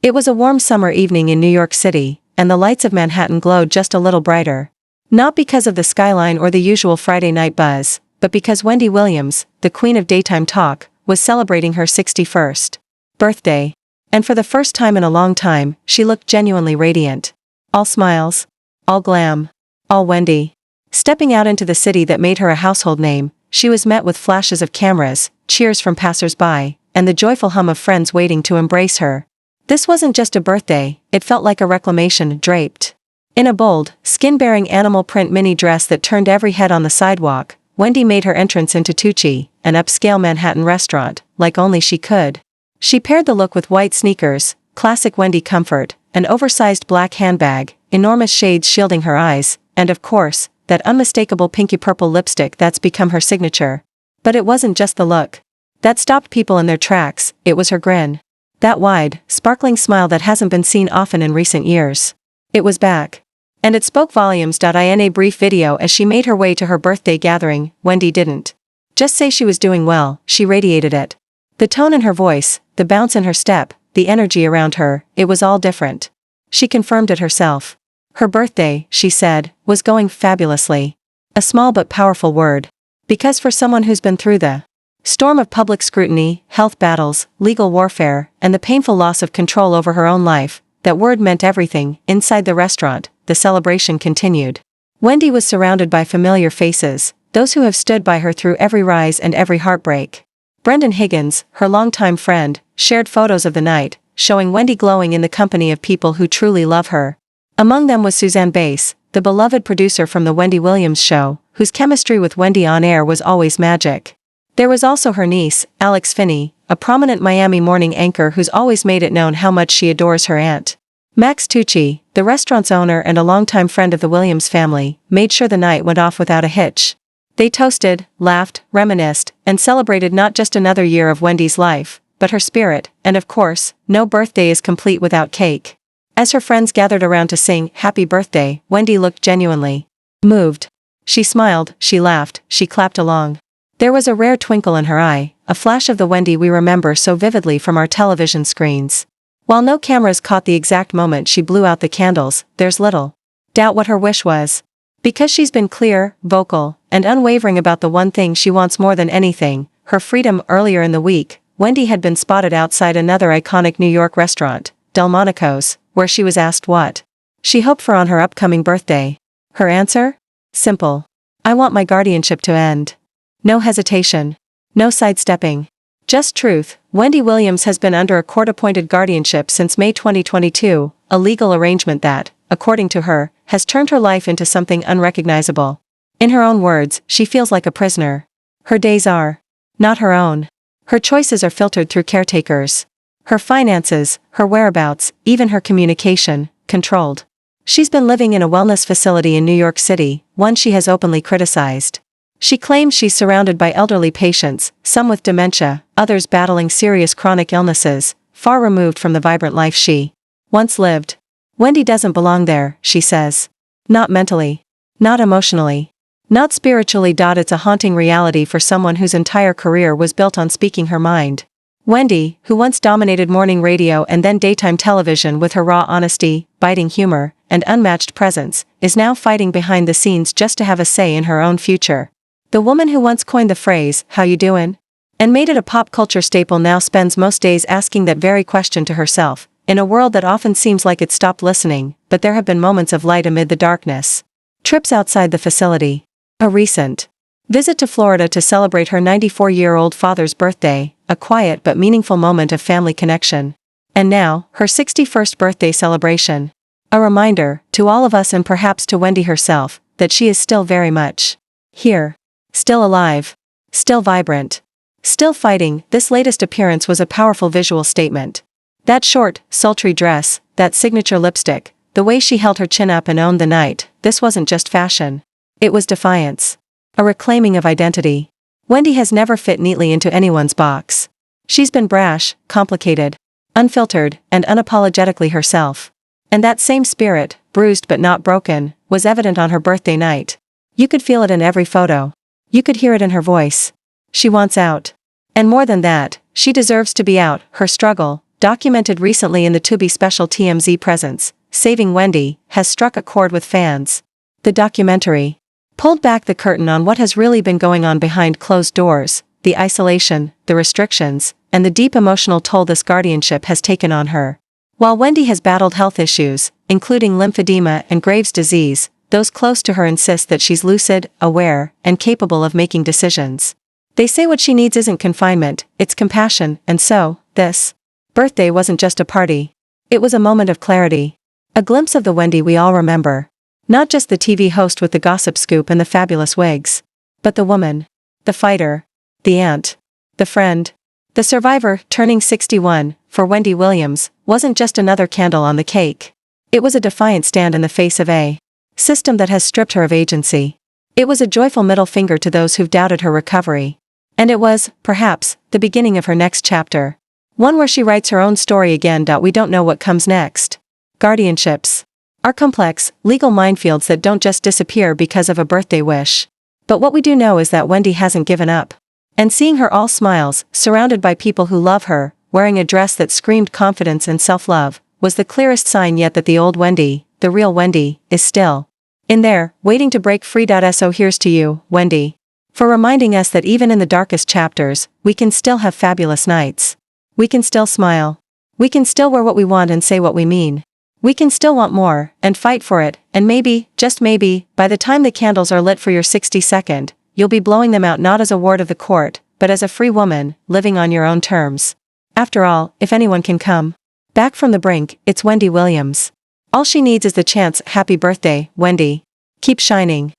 It was a warm summer evening in New York City, and the lights of Manhattan glowed just a little brighter. Not because of the skyline or the usual Friday night buzz, but because Wendy Williams, the queen of daytime talk, was celebrating her 61st birthday. And for the first time in a long time, she looked genuinely radiant. All smiles. All glam. All Wendy. Stepping out into the city that made her a household name, she was met with flashes of cameras, cheers from passers-by, and the joyful hum of friends waiting to embrace her. This wasn't just a birthday, it felt like a reclamation draped in a bold, skin-bearing animal print mini dress that turned every head on the sidewalk. Wendy made her entrance into Tucci, an upscale Manhattan restaurant, like only she could. She paired the look with white sneakers, classic Wendy comfort, an oversized black handbag, enormous shades shielding her eyes, and of course, that unmistakable pinky-purple lipstick that's become her signature. But it wasn't just the look that stopped people in their tracks, it was her grin. That wide, sparkling smile that hasn't been seen often in recent years. It was back. And it spoke volumes. In a brief video as she made her way to her birthday gathering, Wendy didn't just say she was doing well, she radiated it. The tone in her voice, the bounce in her step, the energy around her, it was all different. She confirmed it herself. Her birthday, she said, was going fabulously. A small but powerful word. Because for someone who's been through the storm of public scrutiny, health battles, legal warfare, and the painful loss of control over her own life, that word meant everything. Inside the restaurant, the celebration continued. Wendy was surrounded by familiar faces, those who have stood by her through every rise and every heartbreak. Brendan Higgins, her longtime friend, shared photos of the night, showing Wendy glowing in the company of people who truly love her. Among them was Suzanne Bass, the beloved producer from the Wendy Williams show, whose chemistry with Wendy on air was always magic. There was also her niece, Alex Finney, a prominent Miami morning anchor who's always made it known how much she adores her aunt. Max Tucci, the restaurant's owner and a longtime friend of the Williams family, made sure the night went off without a hitch. They toasted, laughed, reminisced, and celebrated not just another year of Wendy's life, but her spirit, and of course, no birthday is complete without cake. As her friends gathered around to sing "Happy Birthday," Wendy looked genuinely moved. She smiled, she laughed, she clapped along. There was a rare twinkle in her eye, a flash of the Wendy we remember so vividly from our television screens. While no cameras caught the exact moment she blew out the candles, there's little doubt what her wish was. Because she's been clear, vocal, and unwavering about the one thing she wants more than anything, her freedom. Earlier in the week, Wendy had been spotted outside another iconic New York restaurant, Delmonico's, where she was asked what she hoped for on her upcoming birthday. Her answer? Simple. I want my guardianship to end. No hesitation. No sidestepping. Just truth. Wendy Williams has been under a court-appointed guardianship since May 2022, a legal arrangement that, according to her, has turned her life into something unrecognizable. In her own words, she feels like a prisoner. Her days are not her own. Her choices are filtered through caretakers. Her finances, her whereabouts, even her communication, controlled. She's been living in a wellness facility in New York City, one she has openly criticized. She claims she's surrounded by elderly patients, some with dementia, others battling serious chronic illnesses, far removed from the vibrant life she once lived. Wendy doesn't belong there, she says. Not mentally. Not emotionally. Not spiritually. It's a haunting reality for someone whose entire career was built on speaking her mind. Wendy, who once dominated morning radio and then daytime television with her raw honesty, biting humor, and unmatched presence, is now fighting behind the scenes just to have a say in her own future. The woman who once coined the phrase, "How you doin'?" and made it a pop culture staple now spends most days asking that very question to herself, in a world that often seems like it's stopped listening, but there have been moments of light amid the darkness. Trips outside the facility. A recent visit to Florida to celebrate her 94-year-old father's birthday, a quiet but meaningful moment of family connection. And now, her 61st birthday celebration. A reminder, to all of us and perhaps to Wendy herself, that she is still very much here. Still alive. Still vibrant. Still fighting. This latest appearance was a powerful visual statement. That short, sultry dress, that signature lipstick, the way she held her chin up and owned the night, this wasn't just fashion. It was defiance. A reclaiming of identity. Wendy has never fit neatly into anyone's box. She's been brash, complicated, unfiltered, and unapologetically herself. And that same spirit, bruised but not broken, was evident on her birthday night. You could feel it in every photo. You could hear it in her voice. She wants out. And more than that, she deserves to be out. Her struggle, documented recently in the Tubi special TMZ Presents, Saving Wendy, has struck a chord with fans. The documentary pulled back the curtain on what has really been going on behind closed doors, the isolation, the restrictions, and the deep emotional toll this guardianship has taken on her. While Wendy has battled health issues, including lymphedema and Graves' disease, those close to her insist that she's lucid, aware, and capable of making decisions. They say what she needs isn't confinement, it's compassion, and so, this birthday wasn't just a party. It was a moment of clarity. A glimpse of the Wendy we all remember. Not just the TV host with the gossip scoop and the fabulous wigs, but the woman, the fighter, the aunt, the friend, the survivor. Turning 61, for Wendy Williams, wasn't just another candle on the cake. It was a defiant stand in the face of a system that has stripped her of agency. It was a joyful middle finger to those who've doubted her recovery. And it was, perhaps, the beginning of her next chapter. One where she writes her own story again. We don't know what comes next. Guardianships are complex, legal minefields that don't just disappear because of a birthday wish. But what we do know is that Wendy hasn't given up. And seeing her all smiles, surrounded by people who love her, wearing a dress that screamed confidence and self-love, was the clearest sign yet that the old Wendy, the real Wendy, is still in there, waiting to break free. So here's to you, Wendy, for reminding us that even in the darkest chapters, we can still have fabulous nights. We can still smile. We can still wear what we want and say what we mean. We can still want more, and fight for it, and maybe, just maybe, by the time the candles are lit for your 62nd, you'll be blowing them out not as a ward of the court, but as a free woman, living on your own terms. After all, if anyone can come back from the brink, it's Wendy Williams. All she needs is the chance. Happy birthday, Wendy. Keep shining.